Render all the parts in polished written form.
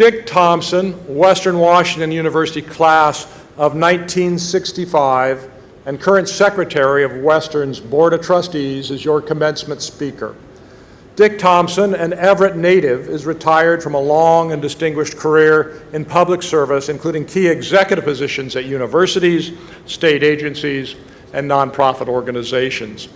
Dick Thompson, Western Washington University class of 1965, and current Secretary of Western's Board of Trustees, is your commencement speaker. Dick Thompson, an Everett native, is retired from a long and distinguished career in public service, including key executive positions at universities, state agencies, and nonprofit organizations.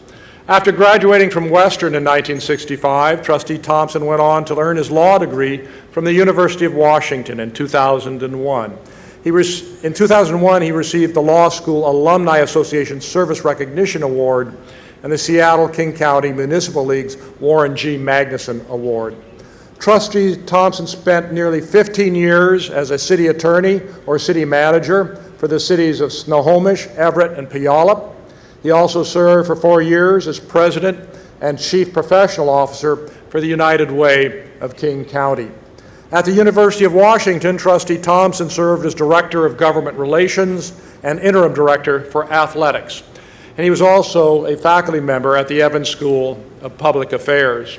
After graduating from Western in 1965, Trustee Thompson went on to earn his law degree from the University of Washington in 2001. In 2001, he received the Law School Alumni Association Service Recognition Award and the Seattle-King County Municipal League's Warren G. Magnuson Award. Trustee Thompson spent nearly 15 years as a city attorney or city manager for the cities of Snohomish, Everett, and Puyallup. He also served for 4 years as president and chief professional officer for the United Way of King County. At the University of Washington, Trustee Thompson served as Director of Government Relations and Interim Director for Athletics. And he was also a faculty member at the Evans School of Public Affairs.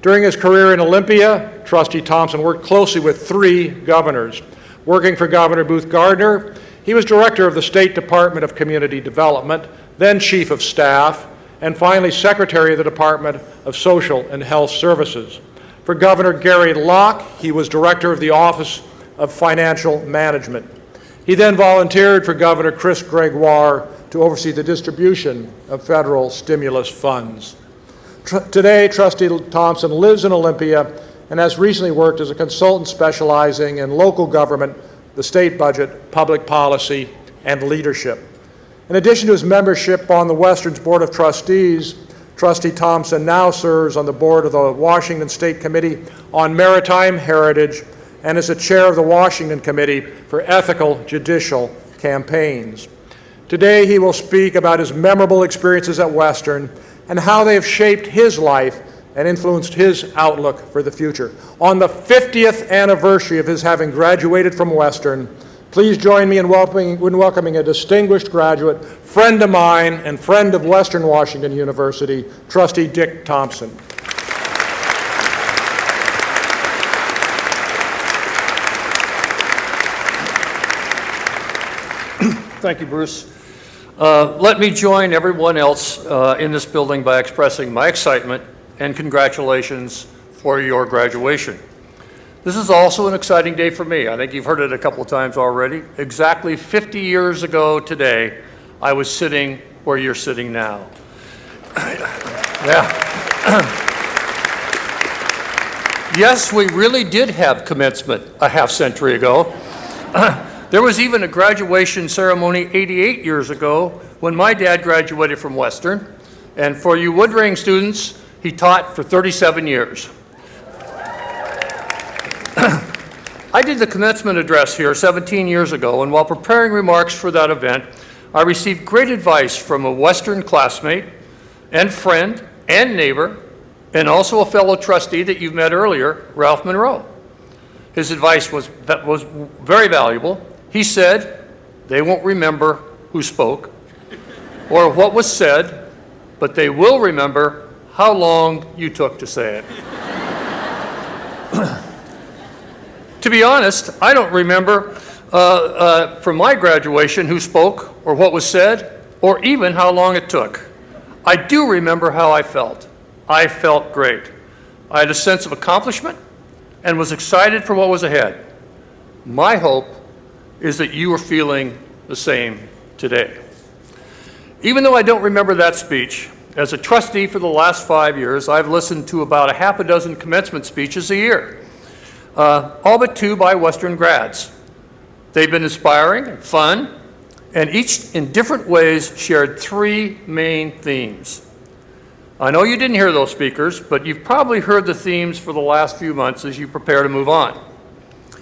During his career in Olympia, Trustee Thompson worked closely with 3 governors. Working for Governor Booth Gardner, he was Director of the State Department of Community Development, then Chief of Staff, and finally Secretary of the Department of Social and Health Services. For Governor Gary Locke, he was Director of the Office of Financial Management. He then volunteered for Governor Chris Gregoire to oversee the distribution of federal stimulus funds. Today, Trustee Thompson lives in Olympia and has recently worked as a consultant specializing in local government, the state budget, public policy, and leadership. In addition to his membership on the Western's Board of Trustees, Trustee Thompson now serves on the board of the Washington State Committee on Maritime Heritage and is the chair of the Washington Committee for Ethical Judicial Campaigns. Today, he will speak about his memorable experiences at Western and how they have shaped his life and influenced his outlook for the future. On the 50th anniversary of his having graduated from Western, please join me in welcoming a distinguished graduate, friend of mine and friend of Western Washington University, Trustee Dick Thompson. Thank you, Bruce. Let me join everyone else in this building by expressing my excitement and congratulations for your graduation. This is also an exciting day for me. I think you've heard it a couple of times already. Exactly 50 years ago today, I was sitting where you're sitting now. Yeah. Yes, we really did have commencement a half century ago. There was even a graduation ceremony 88 years ago when my dad graduated from Western. And for you Woodring students, he taught for 37 years. I did the commencement address here 17 years ago, and while preparing remarks for that event, I received great advice from a Western classmate and friend and neighbor, and also a fellow trustee that you've met earlier, Ralph Monroe. His advice was very valuable. He said, they won't remember who spoke or what was said, but they will remember how long you took to say it. To be honest, I don't remember from my graduation who spoke or what was said or even how long it took. I do remember how I felt. I felt great. I had a sense of accomplishment and was excited for what was ahead. My hope is that you are feeling the same today. Even though I don't remember that speech, as a trustee for the last 5 years, I've listened to about a half a dozen commencement speeches a year. All but 2 by Western grads. They've been inspiring and fun, and each in different ways shared 3 main themes. I know you didn't hear those speakers, but you've probably heard the themes for the last few months as you prepare to move on.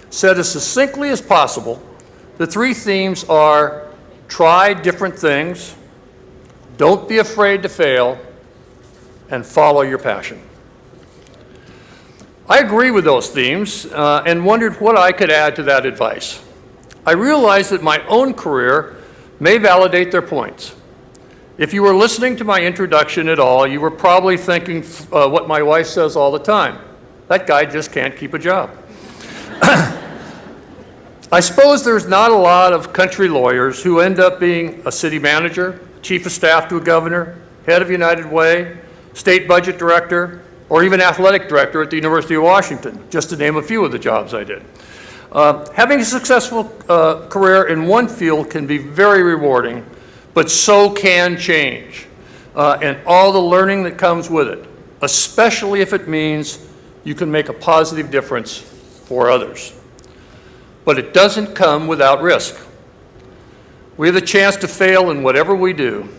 Said as succinctly as possible, the 3 themes are: try different things, don't be afraid to fail, and follow your passion. I agree with those themes and wondered what I could add to that advice. I realized that my own career may validate their points. If you were listening to my introduction at all, you were probably thinking what my wife says all the time: that guy just can't keep a job. I suppose there's not a lot of country lawyers who end up being a city manager, chief of staff to a governor, head of United Way, state budget director, or even athletic director at the University of Washington, just to name a few of the jobs I did. Having a successful career in one field can be very rewarding, but so can change, and all the learning that comes with it, especially if it means you can make a positive difference for others. But it doesn't come without risk. We have the chance to fail in whatever we do.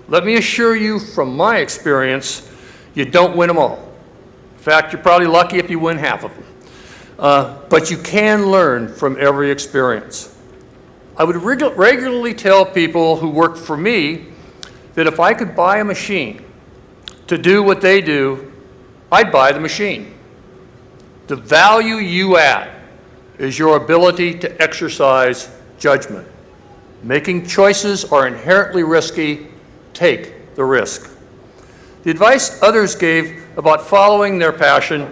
Let me assure you from my experience, you don't win them all. In fact, you're probably lucky if you win half of them. But you can learn from every experience. I would regularly tell people who work for me that if I could buy a machine to do what they do, I'd buy the machine. The value you add is your ability to exercise judgment. Making choices are inherently risky. Take the risk. The advice others gave about following their passion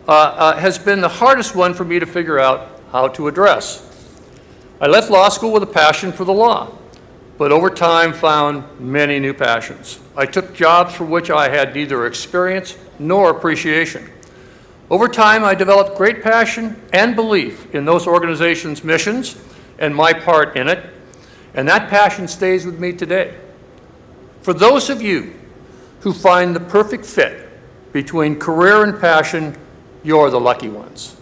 has been the hardest one for me to figure out how to address. I left law school with a passion for the law, but over time found many new passions. I took jobs for which I had neither experience nor appreciation. Over time, I developed great passion and belief in those organizations' missions and my part in it, and that passion stays with me today. For those of you who find the perfect fit between career and passion, you're the lucky ones.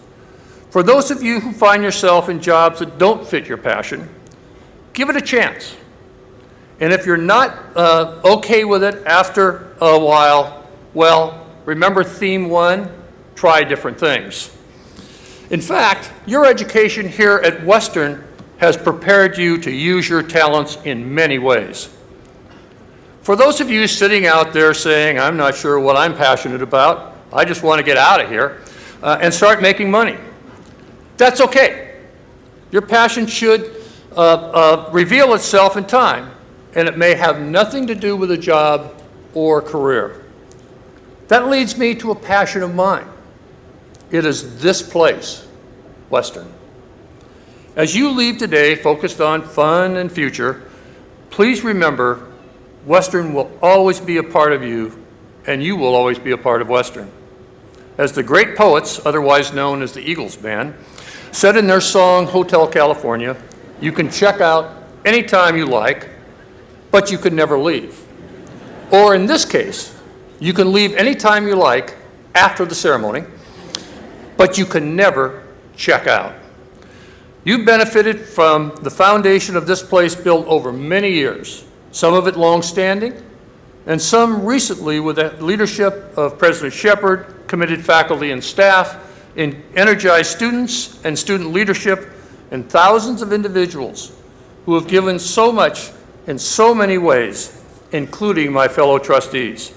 For those of you who find yourself in jobs that don't fit your passion, give it a chance. And if you're not okay with it after a while, well, remember theme 1, try different things. In fact, your education here at Western has prepared you to use your talents in many ways. For those of you sitting out there saying, I'm not sure what I'm passionate about, I just want to get out of here and start making money, that's okay. Your passion should reveal itself in time, and it may have nothing to do with a job or career. That leads me to a passion of mine. It is this place, Western. As you leave today focused on fun and future, please remember Western will always be a part of you, and you will always be a part of Western. As the great poets, otherwise known as the Eagles Band, said in their song, Hotel California, you can check out anytime you like, but you can never leave. Or in this case, you can leave anytime you like after the ceremony, but you can never check out. You benefited from the foundation of this place built over many years, some of it long-standing, and some recently with the leadership of President Shepard, committed faculty and staff, energized students and student leadership, and thousands of individuals who have given so much in so many ways, including my fellow trustees.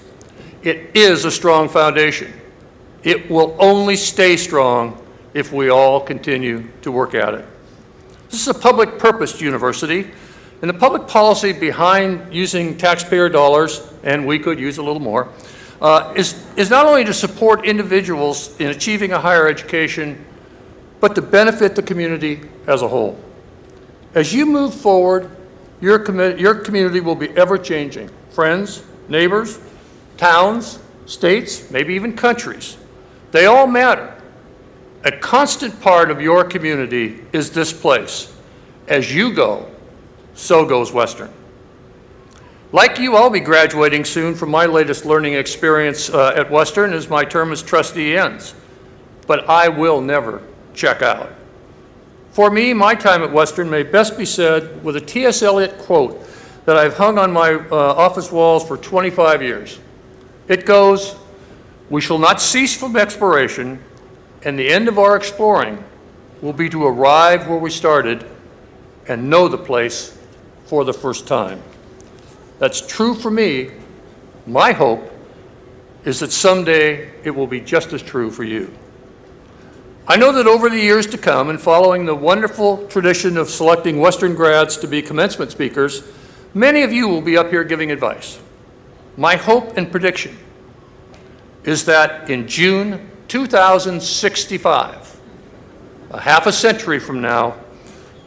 It is a strong foundation. It will only stay strong if we all continue to work at it. This is a public purpose university, and the public policy behind using taxpayer dollars, and we could use a little more, is not only to support individuals in achieving a higher education, but to benefit the community as a whole. As you move forward, your community will be ever-changing. Friends, neighbors, towns, states, maybe even countries. They all matter. A constant part of your community is this place. As you go, so goes Western. Like you, I'll be graduating soon from my latest learning experience at Western as my term as trustee ends. But I will never check out. For me, my time at Western may best be said with a T.S. Eliot quote that I've hung on my office walls for 25 years. It goes, "We shall not cease from exploration, and the end of our exploring will be to arrive where we started and know the place for the first time." That's true for me. My hope is that someday it will be just as true for you. I know that over the years to come, and following the wonderful tradition of selecting Western grads to be commencement speakers, many of you will be up here giving advice. My hope and prediction is that in June 2065, a half a century from now,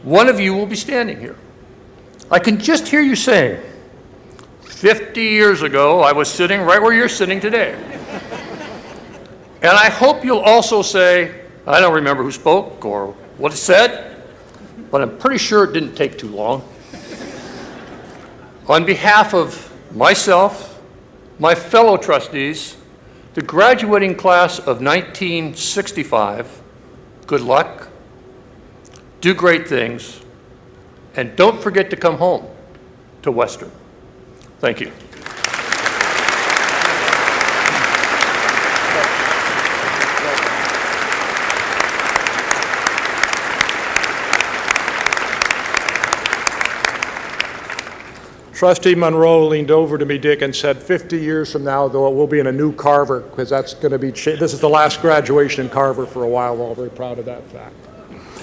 one of you will be standing here. I can just hear you saying, 50 years ago, I was sitting right where you're sitting today. And I hope you'll also say, I don't remember who spoke or what it said, but I'm pretty sure it didn't take too long. On behalf of myself, my fellow trustees, the graduating class of 1965, good luck, do great things, and don't forget to come home to Western. Thank you. Trustee Monroe leaned over to me, Dick, and said 50 years from now, though, it will be in a new Carver, because that's going to be, this is the last graduation in Carver for a while. We're all very proud of that fact.